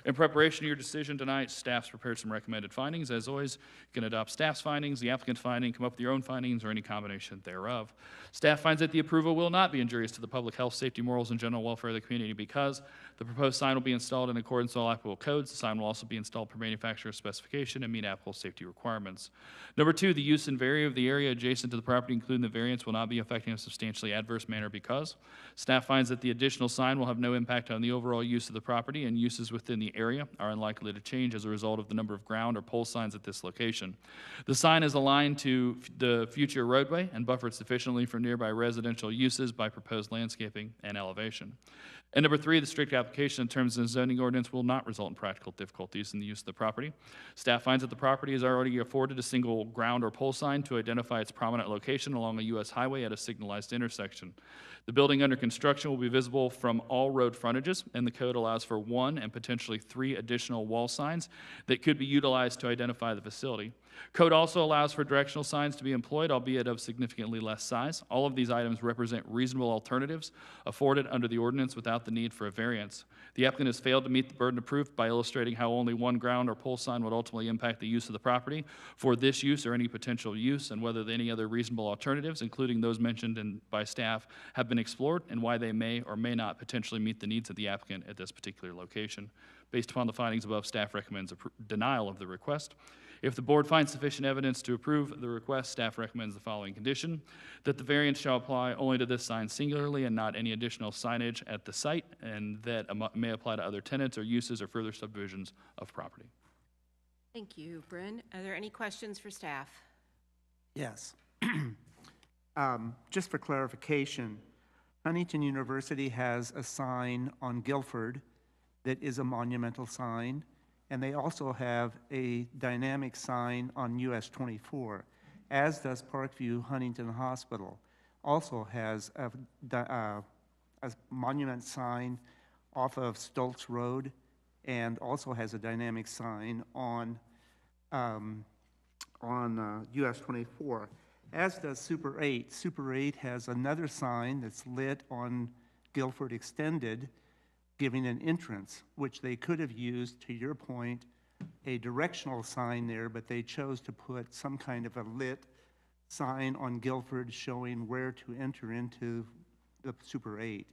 In preparation of your decision tonight, staff's prepared some recommended findings. As always, you can adopt staff's findings, the applicant's finding, come up with your own findings, or any combination thereof. Staff finds that the approval will not be injurious to the public health, safety, morals, and general welfare of the community because the proposed sign will be installed in accordance with all applicable codes. The sign will also be installed per manufacturer's specification and meet applicable safety requirements. Number 2, the use and value of the area adjacent to the property, including the variance, will not be affected in a substantially adverse manner because staff finds that the additional sign will have no impact on the overall use of the property, and uses within the area are unlikely to change as a result of the number of ground or pole signs at this location. The sign is aligned to the future roadway and buffered sufficiently from nearby residential uses by proposed landscaping and elevation. And number 3, the strict application in terms of the zoning ordinance will not result in practical difficulties in the use of the property. Staff finds that the property is already afforded a single ground or pole sign to identify its prominent location along a U.S. highway at a signalized intersection. The building under construction will be visible from all road frontages, and the code allows for 1 and potentially 3 additional wall signs that could be utilized to identify the facility. Code also allows for directional signs to be employed, albeit of significantly less size. All of these items represent reasonable alternatives afforded under the ordinance without the need for a variance. The applicant has failed to meet the burden of proof by illustrating how only 1 ground or pole sign would ultimately impact the use of the property for this use or any potential use, and whether any other reasonable alternatives, including those mentioned by staff, have been explored, and why they may or may not potentially meet the needs of the applicant at this particular location. Based upon the findings above, staff recommends denial of the request. If the board finds sufficient evidence to approve the request, staff recommends the following condition: that the variance shall apply only to this sign singularly and not any additional signage at the site, and that may apply to other tenants or uses or further subdivisions of property. Thank you, Bryn. Are there any questions for staff? Yes. Just for clarification, Huntington University has a sign on Guilford that is a monumental sign, and they also have a dynamic sign on US 24, as does Parkview Huntington Hospital. Also has a monument sign off of Stoltz Road, and also has a dynamic sign on US 24, as does Super 8. Super 8 has another sign that's lit on Guilford Extended, giving an entrance, which they could have used, to your point, a directional sign there, but they chose to put some kind of a lit sign on Guilford showing where to enter into the Super 8.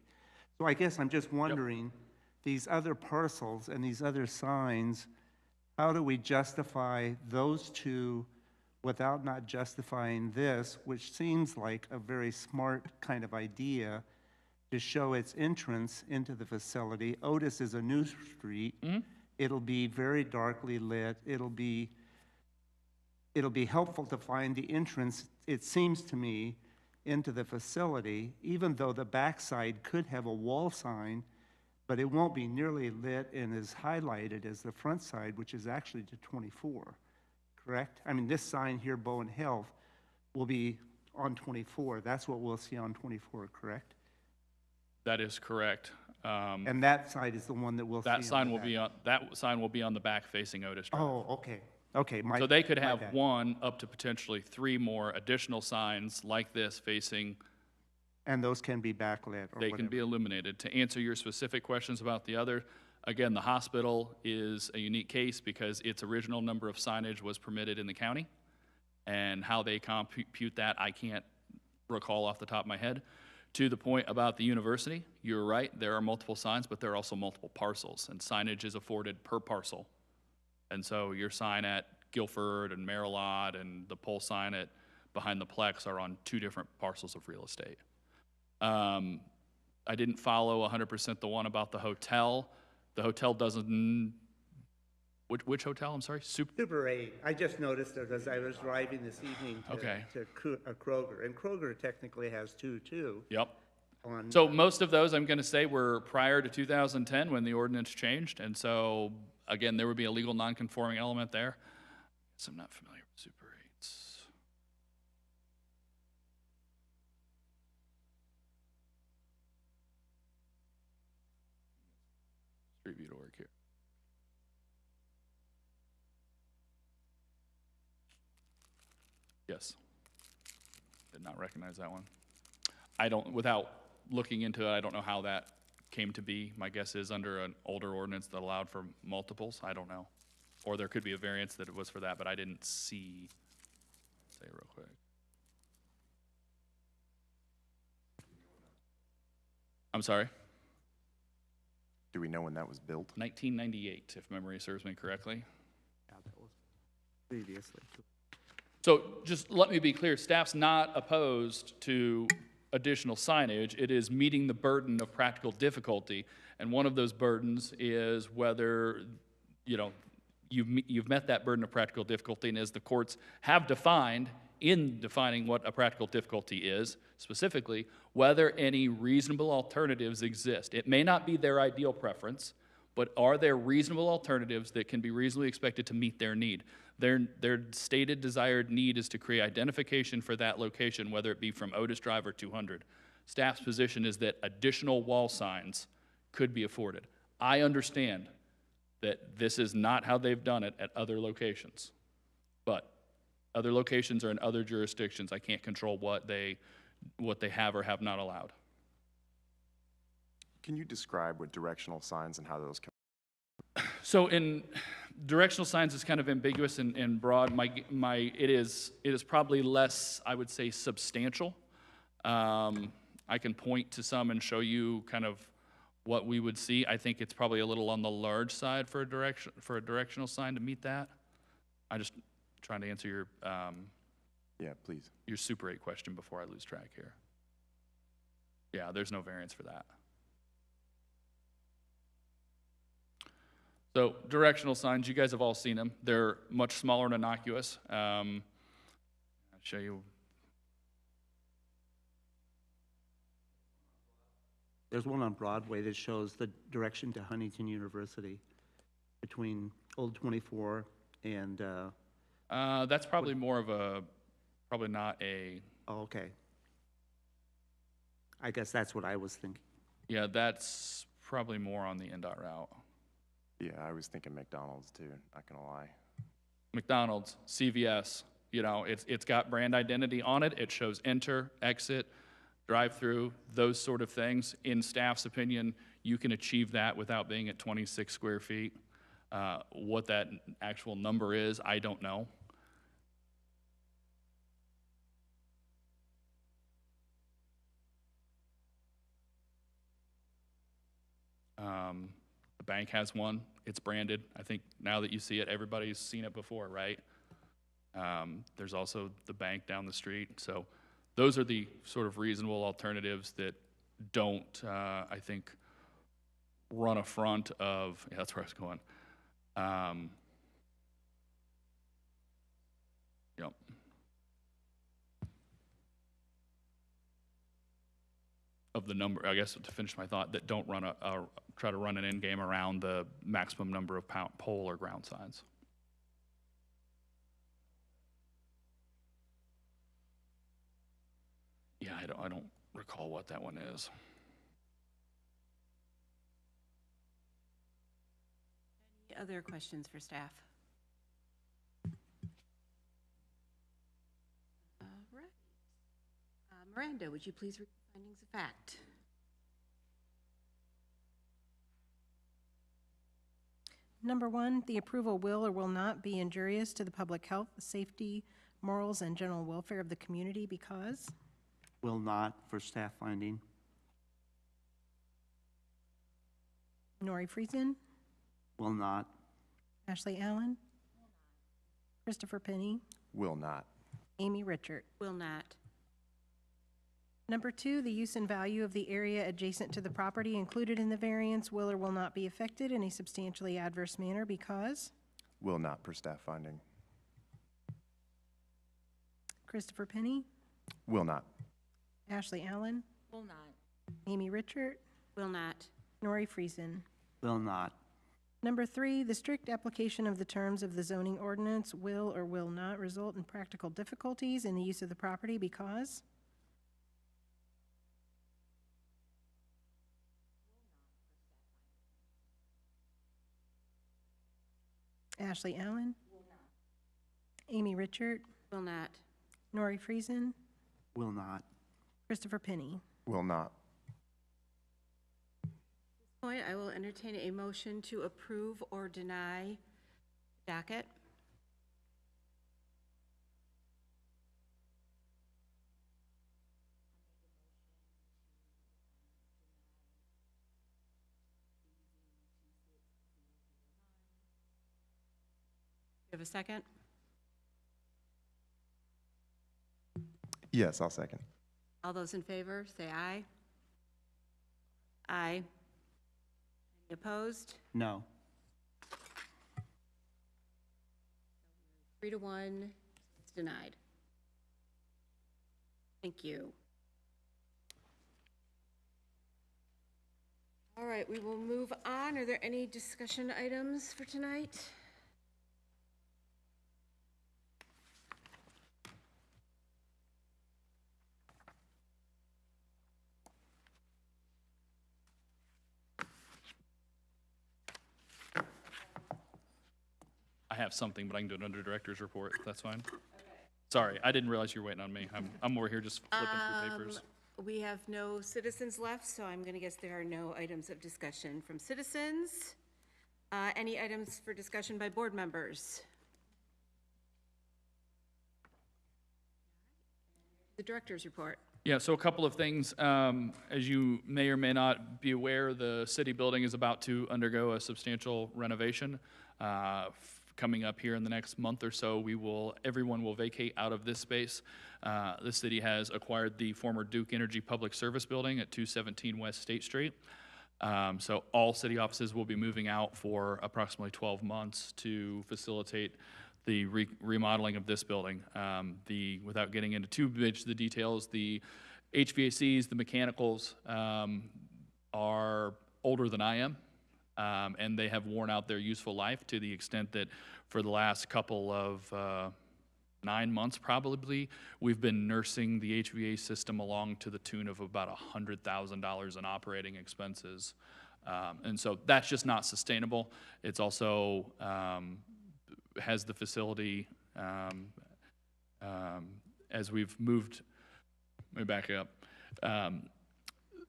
So I guess I'm just wondering, these other parcels and these other signs, how do we justify those two without not justifying this, which seems like a very smart kind of idea to show its entrance into the facility? Otis is a new street. Mm-hmm. It'll be very darkly lit. It'll be helpful to find the entrance, it seems to me, into the facility, even though the backside could have a wall sign, but it won't be nearly lit and as highlighted as the front side, which is actually to 24, correct? I mean, this sign here, Bowen Health, will be on 24. That's what we'll see on 24, correct? That is correct. And that side is the one that we'll see. That sign will be on the back facing Otis Drive. Oh, okay. Okay, So they could my have bad. 1 up to potentially 3 more additional signs like this facing, And those can be backlit or they can be whatever. illuminated. To answer your specific questions about the other, again, the hospital is a unique case because its original number of signage was permitted in the county. And how they compute that, I can't recall off the top of my head. To the point about the university, you're right, there are multiple signs, but there are also multiple parcels, and signage is afforded per parcel. And so your sign at Guilford and Marilot and the pole sign at behind the Plex are on 2 different parcels of real estate. I didn't follow 100% the one about the hotel. The hotel doesn't, which hotel, I'm sorry? Super 8, I just noticed it as I was driving this evening Okay. to Kroger. And Kroger technically has 2 too. Yep. On, So most of those, I'm going to say, were prior to 2010 when the ordinance changed. And so, again, there would be a legal non-conforming element there. So I'm not familiar with Super 8s. Street view to work here. Yes. Did not recognize that one. I don't, without looking into it, I don't know how that came to be. My guess is under an older ordinance that allowed for multiples. I don't know. Or there could be a variance that it was for that, but I didn't see. Say real quick. I'm sorry? Do we know when that was built? 1998, if memory serves me correctly. yeah, that was previously. So just let me be clear, staff's not opposed to additional signage. It is meeting the burden of practical difficulty. And one of those burdens is whether, you know, you've met that burden of practical difficulty. And as the courts have defined, in defining what a practical difficulty is, specifically, whether any reasonable alternatives exist. It may not be their ideal preference, but are there reasonable alternatives that can be reasonably expected to meet their need? Their stated desired need is to create identification for that location, whether it be from Otis Drive or 200. Staff's position is that additional wall signs could be afforded. I understand that this is not how they've done it at other locations, but other locations are in other jurisdictions. I can't control what they have or have not allowed. Can you describe what directional signs and how those come? So in directional signs is kind of ambiguous and broad. It is probably less, I would say, substantial. I can point to some and show you kind of what we would see. I think it's probably a little on the large side for a directional sign to meet that. I just trying to answer your Yeah, please. your Super 8 question before I lose track here. Yeah, there's no variance for that. So directional signs, you guys have all seen them. They're much smaller and innocuous. I'll show you. There's one on Broadway that shows the direction to Huntington University between Old 24 and, That's probably more of a, probably not a, oh, okay. I guess that's what I was thinking. yeah, that's probably more on the NDOT route. Yeah, I was thinking McDonald's too, not gonna lie. McDonald's, CVS, you know, it's got brand identity on it. It shows enter, exit, drive-through, those sort of things. In staff's opinion, you can achieve that without being at 26 square feet. What that actual number is, I don't know. The bank has one. It's branded. I think now that you see it, everybody's seen it before, right? There's also the bank down the street. So those are the sort of reasonable alternatives that don't, I think, run affront of, yeah, that's where I was going. Yep. Of the number, I guess to finish my thought, that don't run try to run an end game around the maximum number of pole or ground signs. Yeah, I don't recall what that one is. Any other questions for staff? Miranda, would you please read the findings of fact? Number 1, the approval will or will not be injurious to the public health, safety, morals, and general welfare of the community because? Will not for staff finding. Nori Friesen, Will not. Ashley Allen, Christopher Penny, Will not. Amy Richard. Will not. Number 2, the use and value of the area adjacent to the property included in the variance will or will not be affected in a substantially adverse manner because? Will not per staff finding. Christopher Penny, Will not. Ashley Allen, Will not. Amy Richard, Will not. Nori Friesen. Will not. Number 3, the strict application of the terms of the zoning ordinance will or will not result in practical difficulties in the use of the property because? Ashley Allen, Amy Richard, Will not. Nori Friesen, Will not. Christopher Penny. Will not. Point, I will entertain a motion to approve or deny docket. You have a second? Yes, I'll second. All those in favor, say aye. Aye. Any opposed? No. 3 to 1, it's denied. Thank you. All right, we will move on. Are there any discussion items for tonight? I have something, but I can do it under director's report, if that's fine. Sorry, I didn't realize you were waiting on me. I'm over here just flipping through papers. We have no citizens left, so I'm going to guess there are no items of discussion from citizens. Any items for discussion by board members? The director's report. Yeah, so a couple of things. As you may or may not be aware, the city building is about to undergo a substantial renovation. Coming up here in the next month or so, everyone will vacate out of this space. The city has acquired the former Duke Energy Public Service Building at 217 West State Street. So all city offices will be moving out for approximately 12 months to facilitate the remodeling of this building. Without getting into too much the details, the HVACs, the mechanicals are older than I am. And they have worn out their useful life to the extent that for the last couple of 9 months probably, we've been nursing the HVAC system along to the tune of about $100,000 in operating expenses. And so that's just not sustainable. It's also has the facility, as we've moved, let me back up.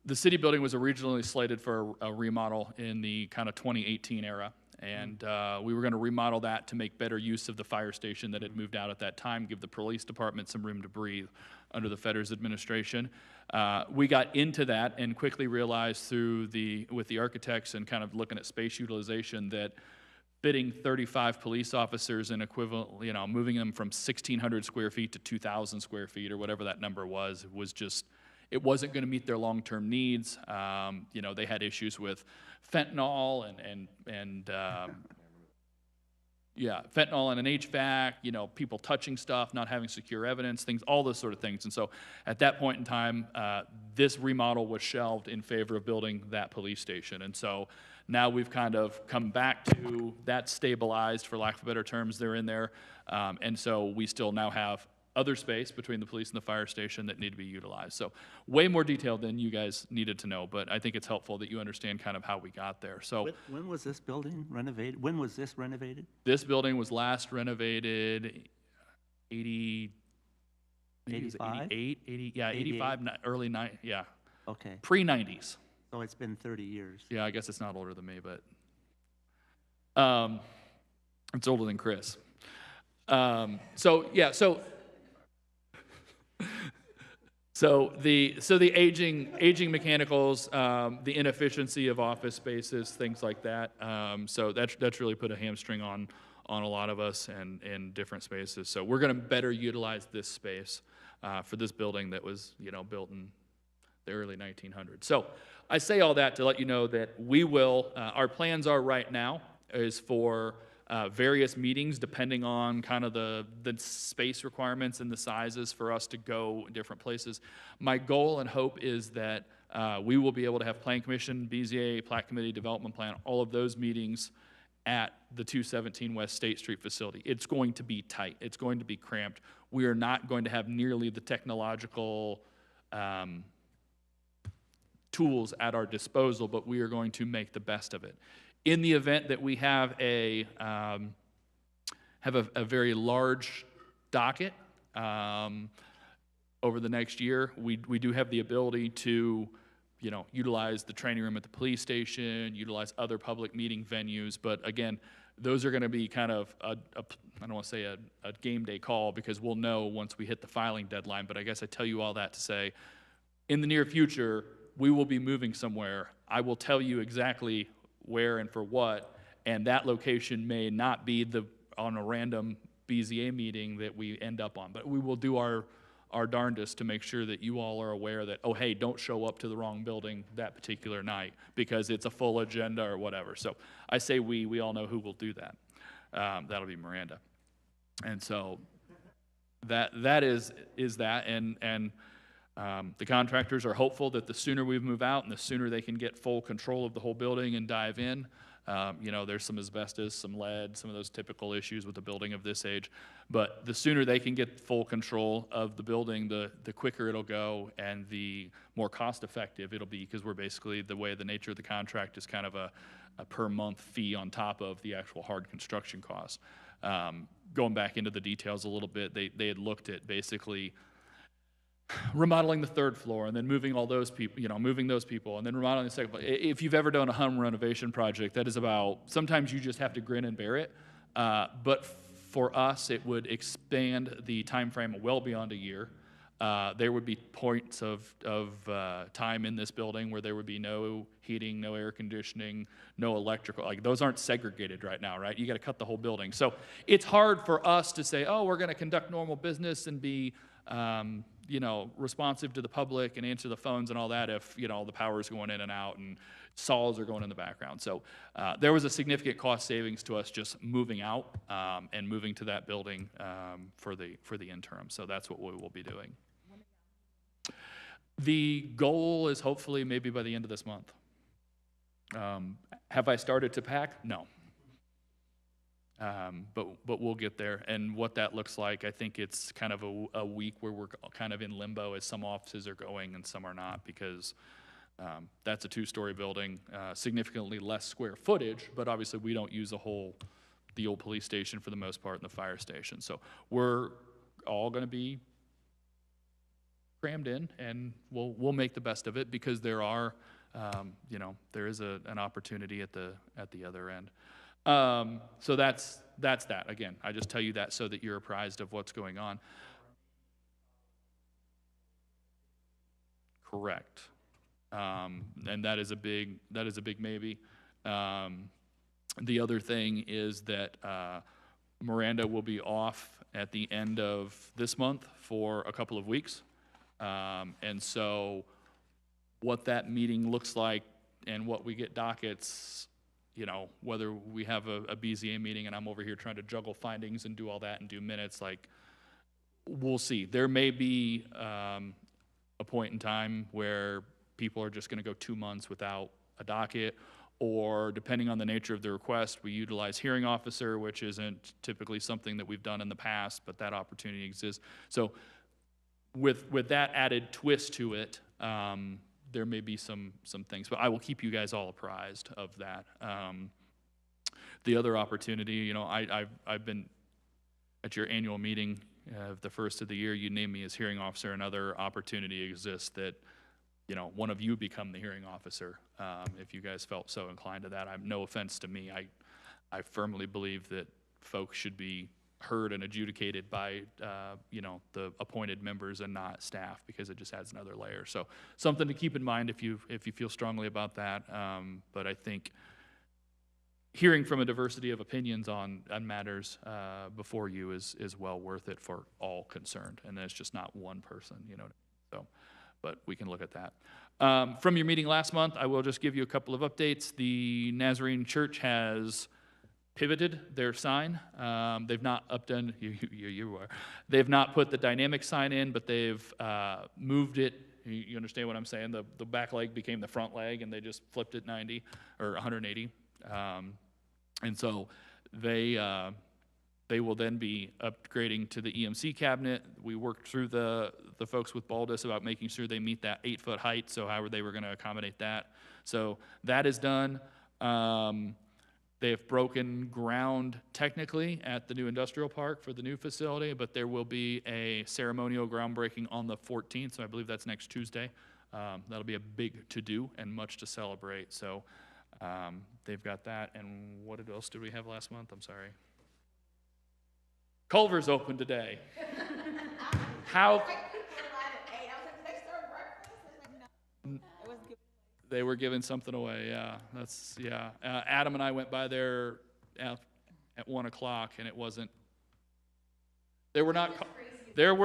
The city building was originally slated for a remodel in the kind of 2018 era, and we were going to remodel that to make better use of the fire station that had moved out at that time, give the police department some room to breathe under the Fetters administration. We got into that and quickly realized with the architects and kind of looking at space utilization that fitting 35 police officers in equivalent, moving them from 1,600 square feet to 2,000 square feet or whatever that number was just, it wasn't going to meet their long-term needs. They had issues with fentanyl and fentanyl and an HVAC, people touching stuff, not having secure evidence, things, all those sort of things. And so at that point in time, this remodel was shelved in favor of building that police station. And so now we've kind of come back to that stabilized, for lack of better terms, they're in there. And so we still now have other space between the police and the fire station that need to be utilized. So way more detailed than you guys needed to know, but I think it's helpful that you understand kind of how we got there. So When was this building renovated? When was this renovated? this building was last renovated 82, maybe it was 85? 88, 80, yeah, 85, early 90, yeah, Okay, pre-90s. so it's been 30 years. Yeah, I guess it's not older than me, but it's older than Chris. So yeah, so the aging mechanicals, the inefficiency of office spaces, things like that. So that's really put a hamstring on a lot of us and in different spaces. So we're going to better utilize this space for this building that was built in the early 1900s. So I say all that to let you know that we will. Our plans are right now is for various meetings depending on kind of the space requirements and the sizes for us to go different places. My goal and hope is that we will be able to have Plan Commission, BZA, Plat Committee, Development Plan, all of those meetings at the 217 West State Street facility. It's going to be tight. It's going to be cramped. We are not going to have nearly the technological tools at our disposal, but we are going to make the best of it. In the event that we have a very large docket over the next year, we do have the ability to utilize the training room at the police station, utilize other public meeting venues. But again, those are going to be kind of I don't want to say a game day call, because we'll know once we hit the filing deadline. But I guess I tell you all that to say, in the near future, we will be moving somewhere. I will tell you exactly where and for what, and that location may not be on a random BZA meeting that we end up on, but we will do our darndest to make sure that you all are aware that, oh, hey, don't show up to the wrong building that particular night because it's a full agenda or whatever. So I say we all know who will do that. That'll be Miranda. And so that is that, and the contractors are hopeful that the sooner we move out and the sooner they can get full control of the whole building and dive in. There's some asbestos, some lead, some of those typical issues with a building of this age. But the sooner they can get full control of the building, the quicker it'll go and the more cost effective it'll be, because we're basically, the way the nature of the contract is kind of a per month fee on top of the actual hard construction costs. Going back into the details a little bit, they had looked at basically remodeling the third floor and then moving all those people, moving those people and then remodeling the second floor. If you've ever done a home renovation project, that is about, sometimes you just have to grin and bear it. But for us, it would expand the time frame well beyond a year. There would be points of time in this building where there would be no heating, no air conditioning, no electrical. Like, those aren't segregated right now, right? You got to cut the whole building. So it's hard for us to say, oh, we're going to conduct normal business and be responsive to the public and answer the phones and all that if, the power's going in and out and saws are going in the background. So there was a significant cost savings to us just moving out and moving to that building for the interim. So that's what we will be doing. The goal is hopefully maybe by the end of this month. Have I started to pack? No. But we'll get there. And what that looks like, I think it's kind of a week where we're kind of in limbo, as some offices are going and some are not, because that's a 2-story building, significantly less square footage, but obviously we don't use the old police station for the most part and the fire station. So we're all going to be crammed in, and we'll make the best of it, because there are, there is an opportunity at the other end. So that's that. Again, I just tell you that so that you're apprised of what's going on. Correct. And that is a big maybe. The other thing is that Miranda will be off at the end of this month for a couple of weeks. And so what that meeting looks like and what we get dockets, whether we have a BZA meeting and I'm over here trying to juggle findings and do all that and do minutes, like, we'll see. There may be a point in time where people are just going to go 2 months without a docket, or depending on the nature of the request, we utilize hearing officer, which isn't typically something that we've done in the past, but that opportunity exists. So with that added twist to it, there may be some things, but I will keep you guys all apprised of that. The other opportunity, I've been at your annual meeting the first of the year, you name me as hearing officer, another opportunity exists that, you know, one of you become the hearing officer, if you guys felt so inclined to that. I'm, no offense to me, I firmly believe that folks should be heard and adjudicated by, you know, the appointed members and not staff, because it just adds another layer. So something to keep in mind if you feel strongly about that. But I think hearing from a diversity of opinions on matters before you is well worth it for all concerned, and it's just not one person, you know. So, but we can look at that. From your meeting last month, I will just give you a couple of updates. The Nazarene Church has pivoted their sign. They've not updone, you are. They've not put the dynamic sign in, but they've moved it. You understand what I'm saying? The back leg became the front leg, and they just flipped it 90 or 180. And so they will then be upgrading to the EMC cabinet. We worked through the folks with Baldus about making sure they meet that 8-foot height, so however they were going to accommodate that. So that is done. They have broken ground technically at the new industrial park for the new facility, but there will be a ceremonial groundbreaking on the 14th, so I believe that's next Tuesday. That'll be a big to-do and much to celebrate. So they've got that. And what else did we have last month? I'm sorry. Culver's open today. How? They were giving something away, yeah. That's, yeah. Adam and I went by there at 1 o'clock, and it wasn't, there were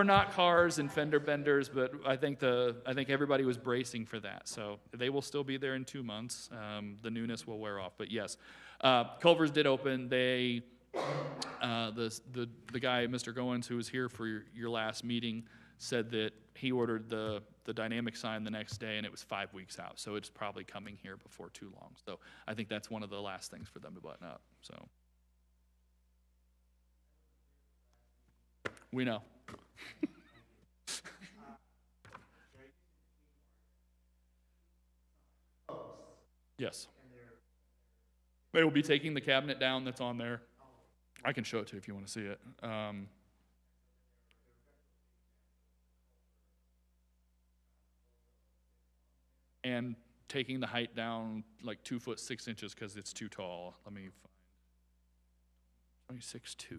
not cars and fender benders, but I think everybody was bracing for that. So they will still be there in 2 months. The newness will wear off, but yes. Culver's did open. They, the guy, Mr. Goins, who was here for your last meeting, said that he ordered the dynamic sign the next day, and it was 5 weeks out. So it's probably coming here before too long. So I think that's one of the last things for them to button up. So we know. Yes. They will be taking the cabinet down that's on there. I can show it to you if you want to see it. And taking the height down like 2 foot 6 inches because it's too tall. Let me find 26.2.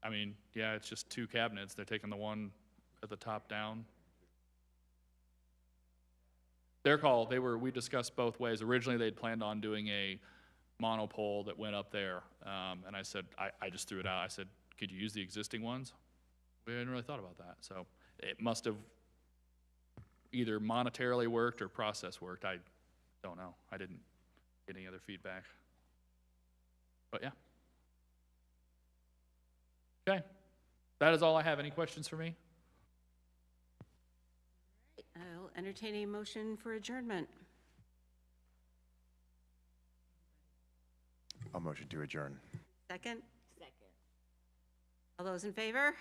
I mean, yeah, it's just 2 cabinets. They're taking the one at the top down. Their call, we discussed both ways. Originally, they'd planned on doing a monopole that went up there. And I said, I just threw it out. I said, could you use the existing ones? We hadn't really thought about that. So it must have either monetarily worked or process worked. I don't know. I didn't get any other feedback. But yeah. Okay, that is all I have. Any questions for me? I'll entertain a motion for adjournment. I'll motion to adjourn. Second? Second. All those in favor?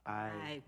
Aye. Aye.